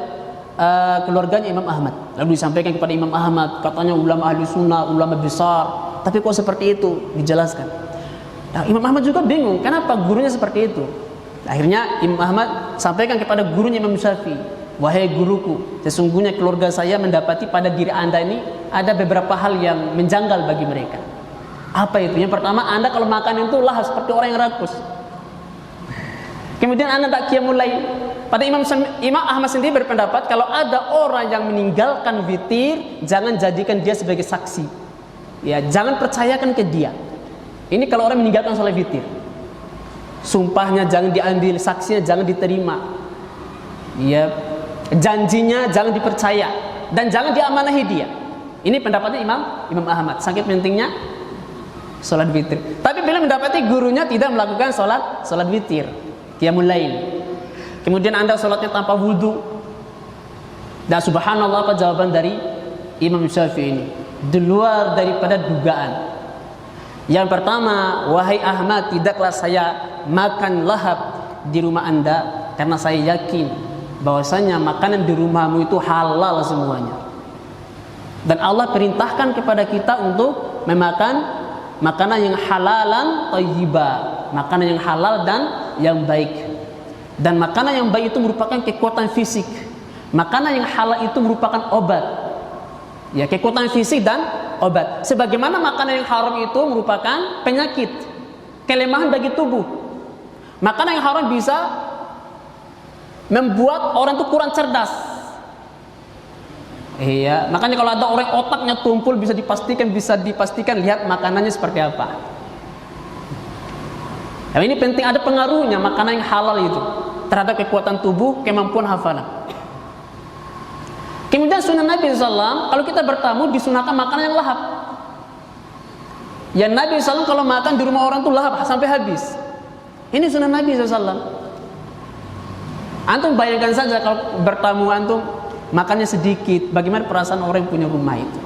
keluarganya Imam Ahmad. Lalu disampaikan kepada Imam Ahmad, katanya ulama ahli sunnah, ulama besar, tapi kok seperti itu? Dijelaskan. Nah, Imam Ahmad juga bingung, kenapa gurunya seperti itu? Akhirnya Imam Ahmad sampaikan kepada gurunya Imam Syafi'i, wahai guruku, sesungguhnya keluarga saya mendapati pada diri anda ini ada beberapa hal yang menjanggal bagi mereka. Apa itu? Yang pertama, anda kalau makan itu lahap seperti orang yang rakus. Kemudian anda tak qiyamul lail. Pada Imam Ahmad sendiri berpendapat kalau ada orang yang meninggalkan witir, jangan jadikan dia sebagai saksi. Ya, jangan percayakan ke dia. Ini kalau orang meninggalkan sholat witir, sumpahnya jangan diambil, saksinya jangan diterima. Ya, janjinya jangan dipercaya dan jangan diamanahi dia. Ini pendapatnya Imam Ahmad. Sangat pentingnya sholat witir. Tapi bila mendapati gurunya tidak melakukan sholat witir, qiyamul lail, kemudian anda sholatnya tanpa wudu, dan subhanallah apa jawaban dari Imam Syafi'i ini? Di luar daripada dugaan. Yang pertama, wahai Ahmad, tidaklah saya makan lahap di rumah anda karena saya yakin bahwasanya makanan di rumahmu itu halal semuanya. Dan Allah perintahkan kepada kita untuk memakan makanan yang halalan thayyiba, makanan yang halal dan yang baik. Dan makanan yang baik itu merupakan kekuatan fisik. Makanan yang halal itu merupakan obat. Ya, kekuatan fisik dan obat. Sebagaimana makanan yang haram itu merupakan penyakit, kelemahan bagi tubuh. Makanan yang haram bisa membuat orang itu kurang cerdas. Iya, makanya kalau ada orang otaknya tumpul bisa dipastikan lihat makanannya seperti apa. Nah, ini penting, ada pengaruhnya makanan yang halal itu terhadap kekuatan tubuh, kemampuan hafalan. Kemudian sunnah Nabi SAW, kalau kita bertamu disunahkan makanan yang lahap. Ya, Nabi SAW kalau makan di rumah orang itu lahap sampai habis. Ini sunnah Nabi SAW. Antum bayangkan saja kalau bertamu antum makannya sedikit, bagaimana perasaan orang yang punya rumah itu.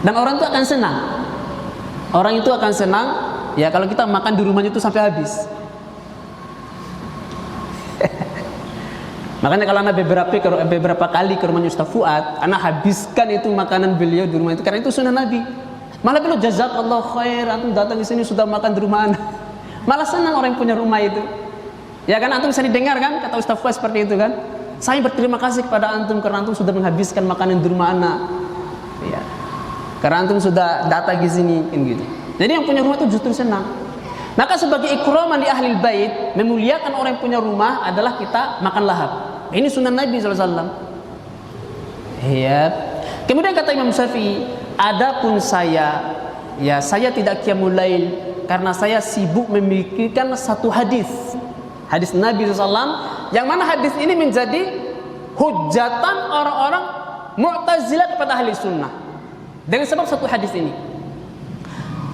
Dan orang itu akan senang. Orang itu akan senang ya kalau kita makan di rumahnya itu sampai habis. Makanya kalau anak beberapa kali ke rumahnya Ustaz Fuad, anak habiskan itu makanan beliau di rumah itu karena itu sunnah Nabi. Malah beliau jazakallahu khair, antum datang di sini sudah makan di rumah anak. Malah senang orang yang punya rumah itu. Ya kan, antum bisa didengar kan kata Ustaz Fuad seperti itu kan? Saya berterima kasih kepada antum karena antum sudah menghabiskan makanan di rumah anak. Ya. Karena antum sudah datang di sini kan gitu. Jadi yang punya rumah itu justru senang. Maka sebagai ikraman di ahli bait, memuliakan orang yang punya rumah adalah kita makan lahap. Ini sunnah Nabi SAW. Ya. Kemudian kata Imam Syafi'i, adapun saya, ya saya tidak qiyamul lail karena saya sibuk memikirkan satu hadis Nabi SAW, yang mana hadis ini menjadi hujatan orang-orang Mu'tazilah kepada ahli sunnah. Dengan sebab satu hadis ini.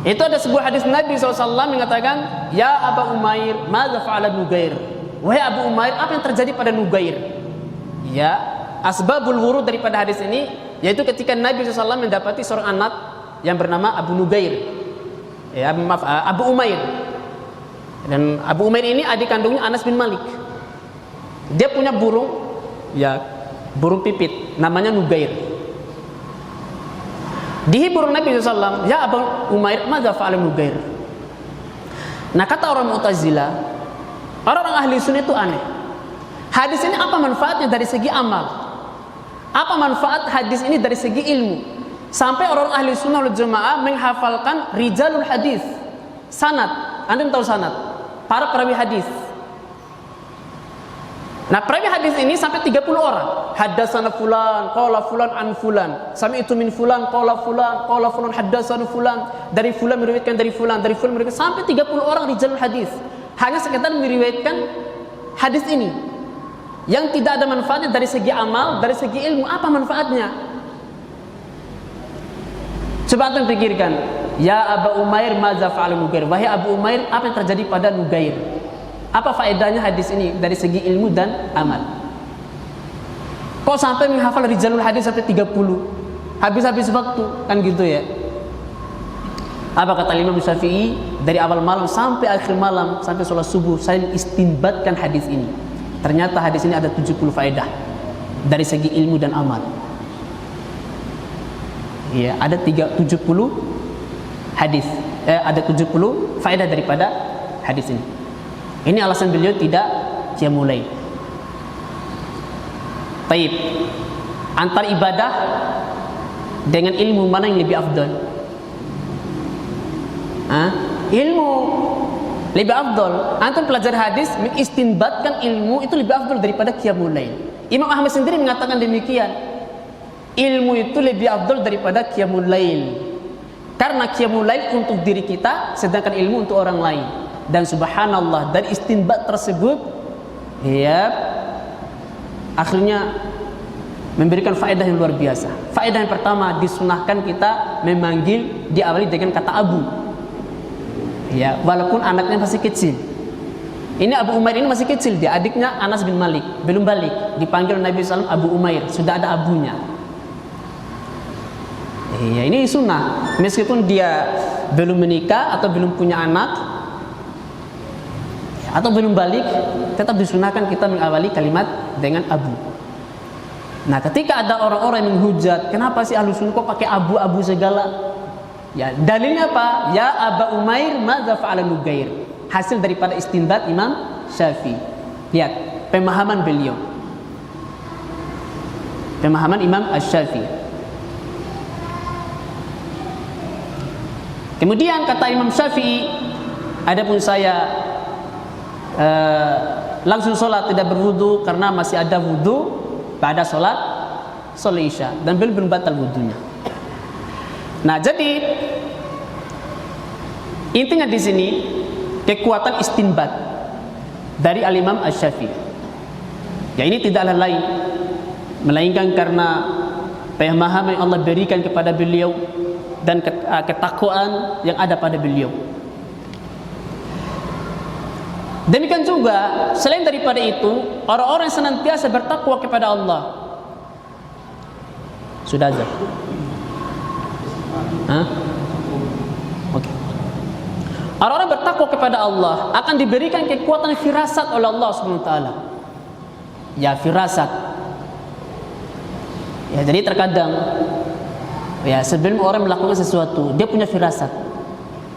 Itu ada sebuah hadis Nabi SAW mengatakan, ya Aba Umair, madza fa'ala Nugair? Wahai Abu Umair, apa yang terjadi pada Nugair? Ya, asbabul wurud daripada hadis ini yaitu ketika Nabi SAW mendapati seorang anak yang bernama Abu Nugair. Ya, Abu Umair. Dan Abu Umair ini adik kandungnya Anas bin Malik. Dia punya burung, ya, burung pipit, namanya Nugair. Dihibur Nabi SAW, ya Abu Umair, madza fa'ala Nugair? Nah, kata orang Mu'tazilah, orang-orang ahli sunnah itu aneh. Hadis ini apa manfaatnya dari segi amal? Apa manfaat hadis ini dari segi ilmu? Sampai orang ahli sunnah wal jamaah menghafalkan rijalul hadis, sanad. Anda tahu sanad? Para perawi hadis. Nah, perawi hadis ini sampai 30 orang. Haddatsana fulan, qala fulan an fulan. Sami'tu min fulan, qala fulan haddatsana fulan. Dari fulan meriwayatkan dari fulan, dari fulan meriwayatkan sampai 30 orang rijalul hadis. Hanya sekedar meriwayatkan hadis ini. Yang tidak ada manfaatnya dari segi amal, dari segi ilmu. Apa manfaatnya? Coba antum pikirkan. Ya Abu Umair, madza fa'ala Nugair? Wahai Abu Umair, apa yang terjadi pada Nugair? Apa faedahnya hadis ini dari segi ilmu dan amal? Kok sampai menghafal rijalul hadis sampai 30? Habis-habis waktu, kan gitu ya. Apa kata Imam Syafi'i? Dari awal malam sampai akhir malam, sampai sholat subuh, saya istinbatkan hadis ini. Ternyata hadis ini ada 70 faedah dari segi ilmu dan amal. Ya, ada 70 hadis. Ada 70 faedah daripada hadis ini. Ini alasan beliau tidak qiyamul lail. Baik. Antar ibadah dengan ilmu mana yang lebih afdal? Ilmu lebih afdal. Antum pelajar hadis mengistinbatkan ilmu itu lebih afdal daripada qiyamul lail. Imam Ahmad sendiri mengatakan demikian. Ilmu itu lebih afdal daripada qiyamul lail. Karena qiyamul lail untuk diri kita, sedangkan ilmu untuk orang lain. Dan subhanallah, dari istinbat tersebut, ya, akhirnya memberikan faedah yang luar biasa. Faedah yang pertama, disunahkan kita memanggil, diawali dengan kata Abu. Ya, walaupun anaknya masih kecil. Ini Abu Umair ini masih kecil, dia adiknya Anas bin Malik, belum balik, dipanggil Nabi SAW Abu Umair, sudah ada abunya. Ya, ini sunnah, meskipun dia belum menikah atau belum punya anak atau belum balik, tetap disunahkan kita mengawali kalimat dengan Abu. Nah, ketika ada orang-orang yang menghujat, kenapa sih ahlu sunnah kok pakai abu-abu segala? Ya, dalilnya apa? Ya Abu Umair, madza fa'ala Nugair? Hasil daripada istinbat Imam Syafi'i. Lihat pemahaman beliau. Pemahaman Imam Asy-Syafi'i. Kemudian kata Imam Syafi'i, adapun saya langsung sholat tidak berwudu karena masih ada wudu pada sholat Isya dan belum batal wudunya. Nah, jadi intinya di sini kekuatan istinbat dari Al-Imam Asy-Syafi'i. Ya, ini tidaklah lain melainkan karena pemahaman yang Allah berikan kepada beliau dan ketakwaan yang ada pada beliau. Demikian juga selain daripada itu, orang-orang yang senantiasa bertakwa kepada Allah. Sudah azan? Oke. Orang-orang bertakwa kepada Allah akan diberikan kekuatan firasat oleh Allah Subhanahu wa taala. Ya, firasat. Ya, jadi terkadang ya sebelum orang melakukan sesuatu, dia punya firasat.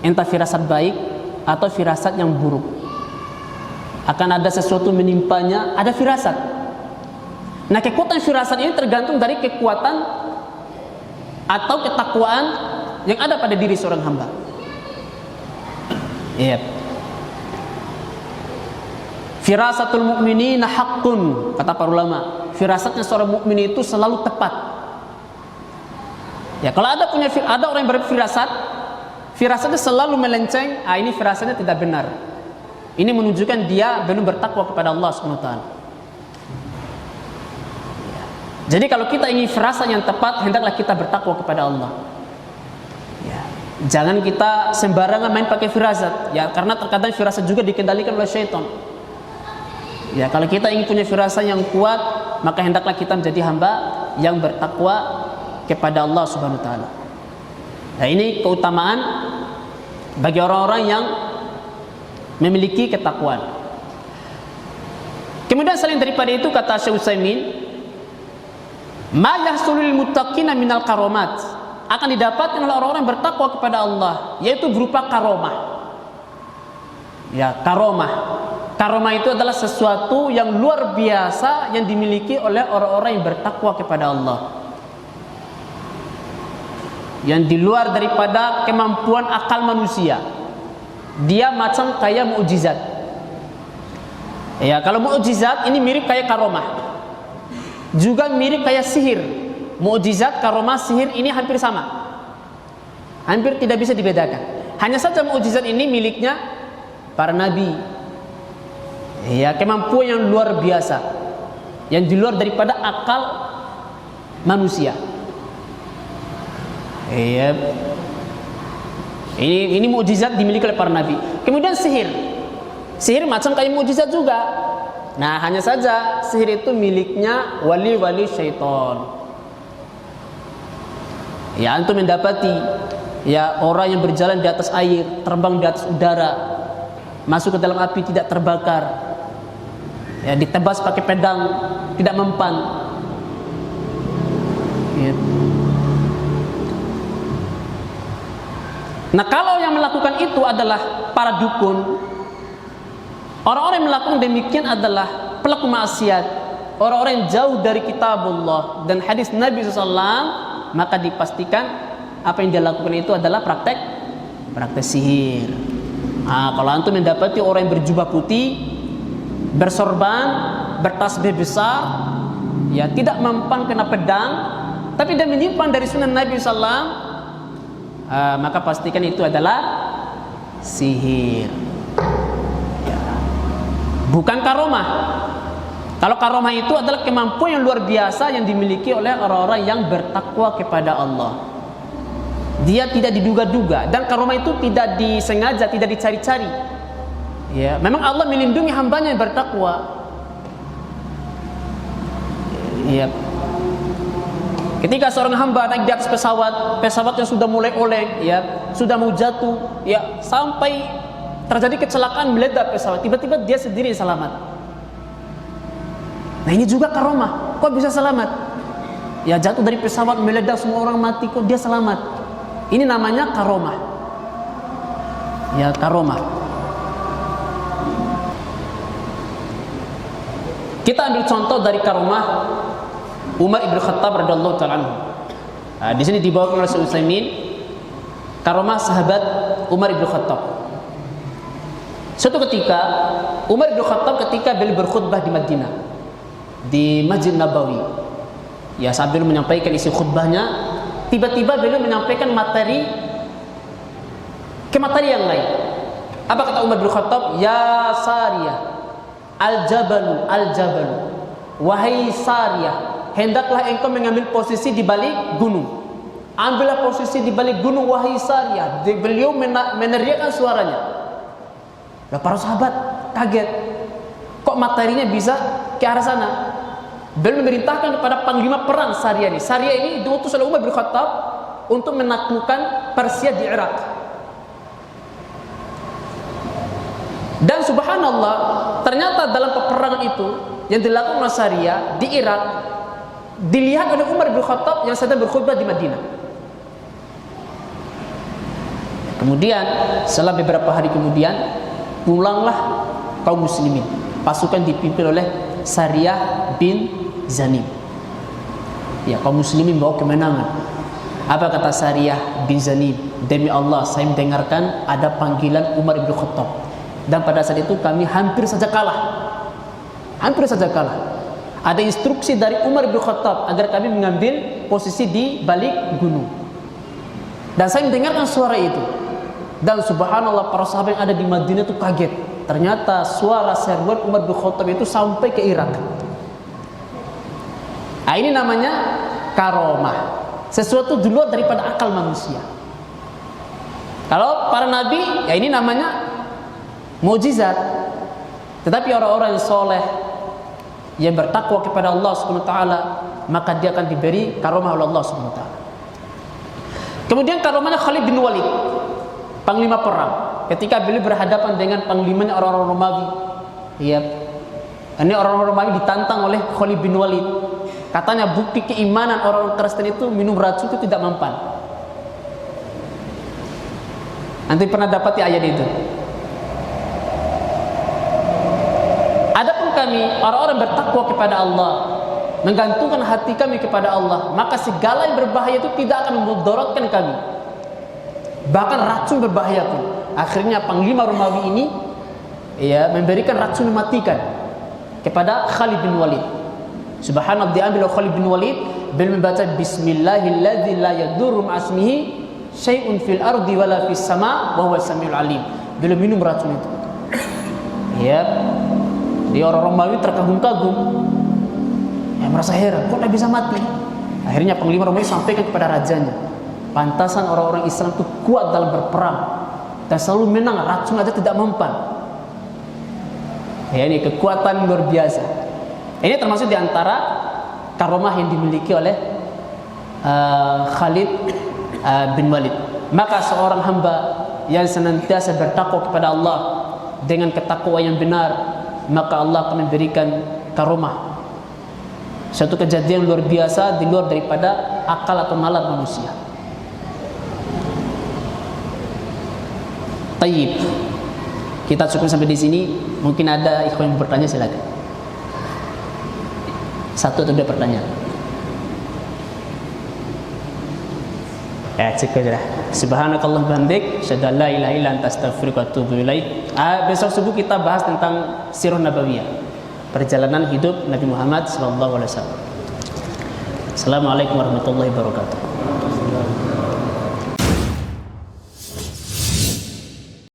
Entah firasat baik atau firasat yang buruk. Akan ada sesuatu menimpanya, ada firasat. Nah, kekuatan firasat ini tergantung dari kekuatan atau ketakwaan yang ada pada diri seorang hamba. Iya. Firasatul mu'minina haqqun, kata para ulama. Firasatnya seorang mukmin itu selalu tepat. Ya, kalau ada orang yang berfirasat, firasatnya selalu melenceng, ini firasatnya tidak benar. Ini menunjukkan dia belum bertakwa kepada Allah Subhanahu wa taala. Jadi kalau kita ingin firasat yang tepat, hendaklah kita bertakwa kepada Allah. Ya. Jangan kita sembarangan main pakai firasat, ya, karena terkadang firasat juga dikendalikan oleh syaitan. Ya, kalau kita ingin punya firasat yang kuat, maka hendaklah kita menjadi hamba yang bertakwa kepada Allah Subhanahu wa taala. Nah, ini keutamaan bagi orang-orang yang memiliki ketakwaan. Kemudian selain daripada itu kata Syekh Utsaimin, ma yahsulul muttaqina minal karomat, akan didapatkan oleh orang-orang yang bertakwa kepada Allah, yaitu berupa karomah. Ya, karomah. Karomah itu adalah sesuatu yang luar biasa yang dimiliki oleh orang-orang yang bertakwa kepada Allah, yang di luar daripada kemampuan akal manusia. Dia macam kayak mukjizat. Ya, kalau mukjizat ini mirip kayak karomah, juga mirip kayak sihir. Mukjizat, karomah, sihir ini hampir sama, hampir tidak bisa dibedakan. Hanya saja mukjizat ini miliknya para nabi. Ya, kemampuan yang luar biasa, yang di luar daripada akal manusia. Ya, ini mukjizat dimiliki oleh para nabi. Kemudian sihir macam kayak mukjizat juga. Nah, hanya saja sihir itu miliknya wali-wali syaitan. Ya, antum mendapati ya orang yang berjalan di atas air, terbang di atas udara, masuk ke dalam api tidak terbakar. Ya, ditebas pakai pedang tidak mempan. Ya. Nah, kalau yang melakukan itu adalah para dukun, orang-orang yang melakukan demikian adalah pelaku maksiat, orang-orang yang jauh dari kitabullah dan hadis Nabi SAW, maka dipastikan apa yang dia lakukan itu adalah praktek sihir. Nah, kalau antum mendapati orang yang berjubah putih, bersorban, bertasbih besar, ya tidak mempan kena pedang, tapi dia menyimpan dari sunnah Nabi SAW, maka pastikan itu adalah sihir. Ya. Bukan karomah. Kalau karomah itu adalah kemampuan yang luar biasa yang dimiliki oleh orang-orang yang bertakwa kepada Allah. Dia tidak diduga-duga, dan karomah itu tidak disengaja, tidak dicari-cari. Ya, memang Allah melindungi hambanya yang bertakwa. Ya. Ketika seorang hamba naik di atas pesawatnya sudah mulai oleng, ya, sudah mau jatuh, ya, sampai terjadi kecelakaan meledak pesawat, tiba-tiba dia sendiri selamat. Nah, ini juga karomah. Kok bisa selamat? Ya, jatuh dari pesawat meledak, semua orang mati, kok dia selamat? Ini namanya karomah. Ya, karomah. Kita ambil contoh dari karomah Umar ibn Khattab radhiyallahu ta'ala anhu. Nah, di sini dibawakan oleh Syekh Utsaimin karomah sahabat Umar ibn Khattab. Suatu ketika Umar ibn Khattab ketika beliau berkhutbah di Madinah, di Masjid Nabawi, ya, sambil menyampaikan isi khutbahnya, tiba-tiba beliau menyampaikan materi yang lain. Apa kata Umar ibn Khattab? Ya Sariyah, al-jabalu, wahai Sariyah, hendaklah engkau mengambil posisi di balik gunung. Ambillah posisi di balik gunung, wahai Sariyah. Beliau meneriakkan suaranya. Nah, para sahabat kaget. Kok materinya bisa ke arah sana? Beliau memerintahkan kepada panglima perang Sariyah ini. Sariyah ini diutus oleh Umar bin Khattab untuk menaklukkan Persia di Irak. Dan subhanallah, ternyata dalam peperangan itu yang dilakukan oleh Sariyah di Irak dilihat oleh Umar bin Khattab yang sedang berkhutbah di Madinah. Kemudian setelah beberapa hari kemudian pulanglah kaum muslimin. Pasukan dipimpin oleh Sariyah bin Zanim. Ya, kaum muslimin bawa kemenangan. Apa kata Sariyah bin Zanim? Demi Allah, saya mendengarkan ada panggilan Umar bin Khattab. Dan pada saat itu kami hampir saja kalah. Ada instruksi dari Umar bin Khattab agar kami mengambil posisi di balik gunung. Dan saya mendengarkan suara itu. Dan subhanallah, para sahabat yang ada di Madinah itu kaget. Ternyata suara seruan Umar bin Khattab itu sampai ke Irak. Nah, ini namanya karomah. Sesuatu di luar daripada akal manusia. Kalau para nabi, ya ini namanya mukjizat. Tetapi orang-orang yang soleh, yang bertakwa kepada Allah Subhanahu wa taala, maka dia akan diberi karomah oleh Allah Subhanahu wa taala. Kemudian karomahnya Khalid bin Walid, panglima perang. Ketika beliau berhadapan dengan panglimanya orang-orang Romawi, ya, Ini orang-orang Romawi ditantang oleh Khalid bin Walid. Katanya bukti keimanan orang Kristen itu minum racun itu tidak mempan. Nanti pernah dapat ya ayat itu. Adapun kami orang-orang bertakwa kepada Allah, menggantungkan hati kami kepada Allah, maka segala yang berbahaya itu tidak akan memudaratkan kami. Bahkan racun berbahaya pun. Akhirnya panglima Romawi ini memberikan racun mematikan kepada Khalid bin Walid. Subhanallah, diambil oleh Khalid bin Walid bila membaca Bismillahilladzi la yadurru ma'asmihi syai'un fil ardi wala fis sama' wa huwa samiul alim. Bila minum racun itu. Dia orang Romawi terkagum-kagum. Merasa heran, kok bisa mati? Akhirnya panglima Romawi sampaikan kepada rajanya, pantasan orang-orang Islam itu kuat dalam berperang dan selalu menang, racun aja tidak mempan. Ini kekuatan luar biasa. Ini termasuk diantara karomah yang dimiliki oleh Khalid bin Walid. Maka seorang hamba yang senantiasa bertakwa kepada Allah dengan ketakwaan yang benar, maka Allah akan memberikan karomah, suatu kejadian luar biasa di luar daripada akal atau nalar manusia. Tayyib, kita cukup sampai di sini. Mungkin ada ikhwan yang bertanya, silakan. Satu atau dua pertanyaan. Cukup sudah. Subhanakallah bihamdik, asyhadu an la ilaha illa anta astaghfiruka wa atubu ilaik. Besok subuh kita bahas tentang sirah nabawiyah, perjalanan hidup Nabi Muhammad sallallahu alaihi wasallam. Assalamualaikum warahmatullahi wabarakatuh.